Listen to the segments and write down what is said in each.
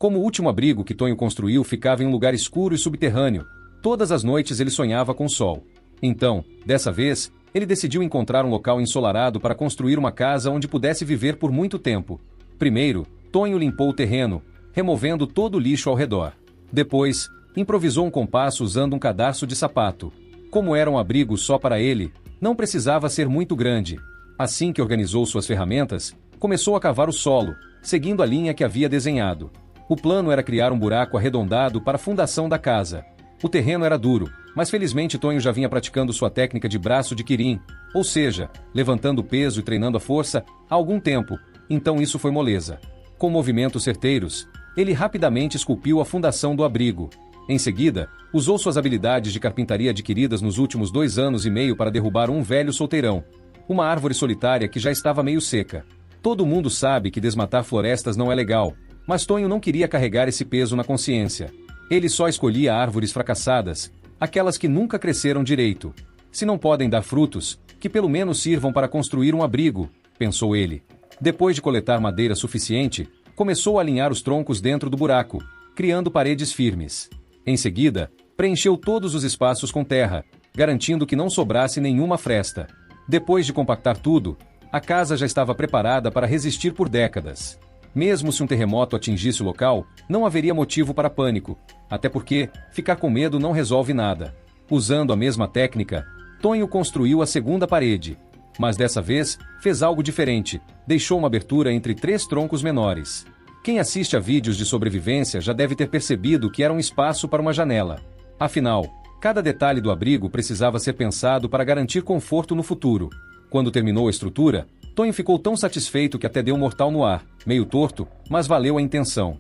Como o último abrigo que Tonho construiu ficava em um lugar escuro e subterrâneo, todas as noites ele sonhava com o sol. Então, dessa vez, ele decidiu encontrar um local ensolarado para construir uma casa onde pudesse viver por muito tempo. Primeiro, Tonho limpou o terreno, removendo todo o lixo ao redor. Depois, improvisou um compasso usando um cadarço de sapato. Como era um abrigo só para ele, não precisava ser muito grande. Assim que organizou suas ferramentas, começou a cavar o solo, seguindo a linha que havia desenhado. O plano era criar um buraco arredondado para a fundação da casa. O terreno era duro, mas felizmente Tonho já vinha praticando sua técnica de braço de quirim, ou seja, levantando peso e treinando a força há algum tempo, então isso foi moleza. Com movimentos certeiros, ele rapidamente esculpiu a fundação do abrigo. Em seguida, usou suas habilidades de carpintaria adquiridas nos últimos 2 anos e meio para derrubar um velho solteirão, uma árvore solitária que já estava meio seca. Todo mundo sabe que desmatar florestas não é legal, mas Tonho não queria carregar esse peso na consciência. Ele só escolhia árvores fracassadas, aquelas que nunca cresceram direito. Se não podem dar frutos, que pelo menos sirvam para construir um abrigo, pensou ele. Depois de coletar madeira suficiente, começou a alinhar os troncos dentro do buraco, criando paredes firmes. Em seguida, preencheu todos os espaços com terra, garantindo que não sobrasse nenhuma fresta. Depois de compactar tudo, a casa já estava preparada para resistir por décadas. Mesmo se um terremoto atingisse o local, não haveria motivo para pânico, até porque ficar com medo não resolve nada. Usando a mesma técnica, Tonho construiu a segunda parede. Mas dessa vez, fez algo diferente, deixou uma abertura entre 3 troncos menores. Quem assiste a vídeos de sobrevivência já deve ter percebido que era um espaço para uma janela. Afinal, cada detalhe do abrigo precisava ser pensado para garantir conforto no futuro. Quando terminou a estrutura, Tonho ficou tão satisfeito que até deu um mortal no ar, meio torto, mas valeu a intenção.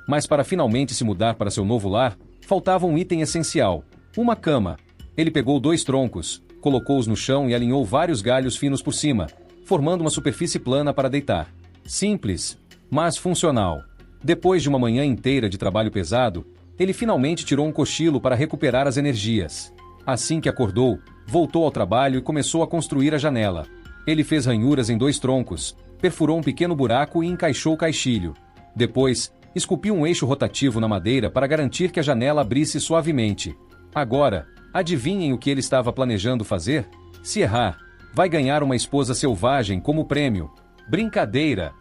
Mas para finalmente se mudar para seu novo lar, faltava um item essencial: uma cama. Ele pegou 2 troncos, colocou-os no chão e alinhou vários galhos finos por cima, formando uma superfície plana para deitar. Simples, mas funcional. Depois de uma manhã inteira de trabalho pesado, ele finalmente tirou um cochilo para recuperar as energias. Assim que acordou, voltou ao trabalho e começou a construir a janela. Ele fez ranhuras em 2 troncos, perfurou um pequeno buraco e encaixou o caixilho. Depois, esculpiu um eixo rotativo na madeira para garantir que a janela abrisse suavemente. Agora, adivinhem o que ele estava planejando fazer? Se errar, vai ganhar uma esposa selvagem como prêmio. Brincadeira!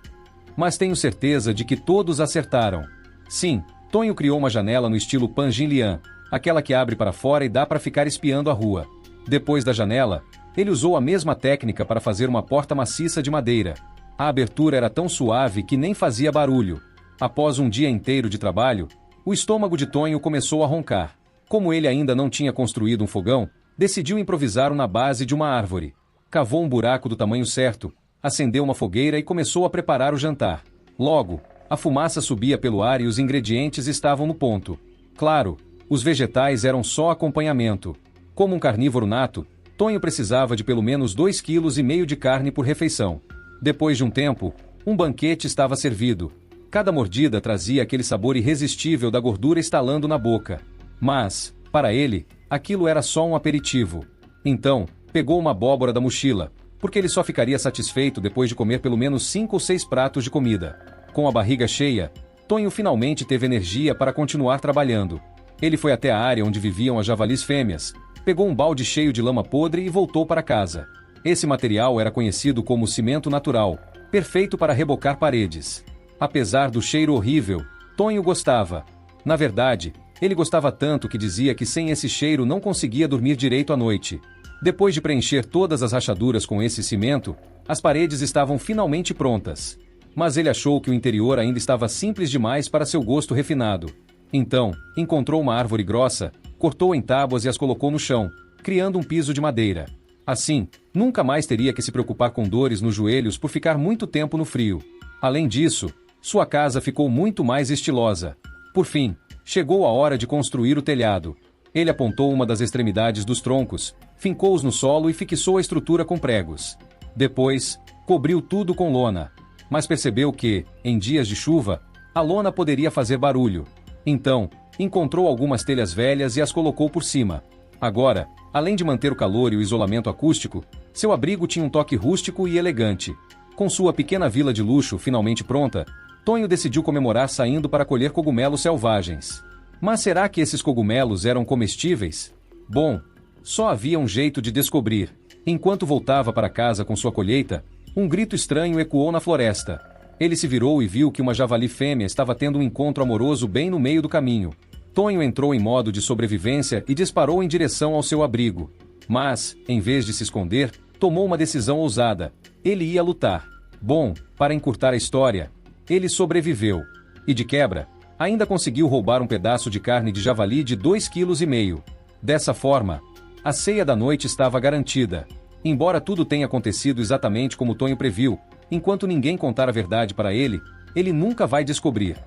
Mas tenho certeza de que todos acertaram. Sim, Tonho criou uma janela no estilo Panjin-Lian, aquela que abre para fora e dá para ficar espiando a rua. Depois da janela, ele usou a mesma técnica para fazer uma porta maciça de madeira. A abertura era tão suave que nem fazia barulho. Após um dia inteiro de trabalho, o estômago de Tonho começou a roncar. Como ele ainda não tinha construído um fogão, decidiu improvisar na base de uma árvore. Cavou um buraco do tamanho certo, acendeu uma fogueira e começou a preparar o jantar. Logo, a fumaça subia pelo ar e os ingredientes estavam no ponto. Claro, os vegetais eram só acompanhamento. Como um carnívoro nato, Tonho precisava de pelo menos 2,5 kg de carne por refeição. Depois de um tempo, um banquete estava servido. Cada mordida trazia aquele sabor irresistível da gordura estalando na boca. Mas, para ele, aquilo era só um aperitivo. Então, pegou uma abóbora da mochila, porque ele só ficaria satisfeito depois de comer pelo menos 5 ou 6 pratos de comida. Com a barriga cheia, Tonho finalmente teve energia para continuar trabalhando. Ele foi até a área onde viviam as javalis fêmeas, pegou um balde cheio de lama podre e voltou para casa. Esse material era conhecido como cimento natural, perfeito para rebocar paredes. Apesar do cheiro horrível, Tonho gostava. Na verdade, ele gostava tanto que dizia que sem esse cheiro não conseguia dormir direito à noite. Depois de preencher todas as rachaduras com esse cimento, as paredes estavam finalmente prontas. Mas ele achou que o interior ainda estava simples demais para seu gosto refinado. Então, encontrou uma árvore grossa, cortou em tábuas e as colocou no chão, criando um piso de madeira. Assim, nunca mais teria que se preocupar com dores nos joelhos por ficar muito tempo no frio. Além disso, sua casa ficou muito mais estilosa. Por fim, chegou a hora de construir o telhado. Ele apontou uma das extremidades dos troncos, fincou-os no solo e fixou a estrutura com pregos. Depois, cobriu tudo com lona. Mas percebeu que, em dias de chuva, a lona poderia fazer barulho. Então, encontrou algumas telhas velhas e as colocou por cima. Agora, além de manter o calor e o isolamento acústico, seu abrigo tinha um toque rústico e elegante. Com sua pequena vila de luxo finalmente pronta, Tonho decidiu comemorar saindo para colher cogumelos selvagens. Mas será que esses cogumelos eram comestíveis? Bom, só havia um jeito de descobrir. Enquanto voltava para casa com sua colheita, um grito estranho ecoou na floresta. Ele se virou e viu que uma javali fêmea estava tendo um encontro amoroso bem no meio do caminho. Tonho entrou em modo de sobrevivência e disparou em direção ao seu abrigo. Mas, em vez de se esconder, tomou uma decisão ousada. Ele ia lutar. Bom, para encurtar a história, ele sobreviveu. E de quebra, ainda conseguiu roubar um pedaço de carne de javali de 2,5 kg. Dessa forma, a ceia da noite estava garantida. Embora tudo tenha acontecido exatamente como Tonho previu, enquanto ninguém contar a verdade para ele, ele nunca vai descobrir.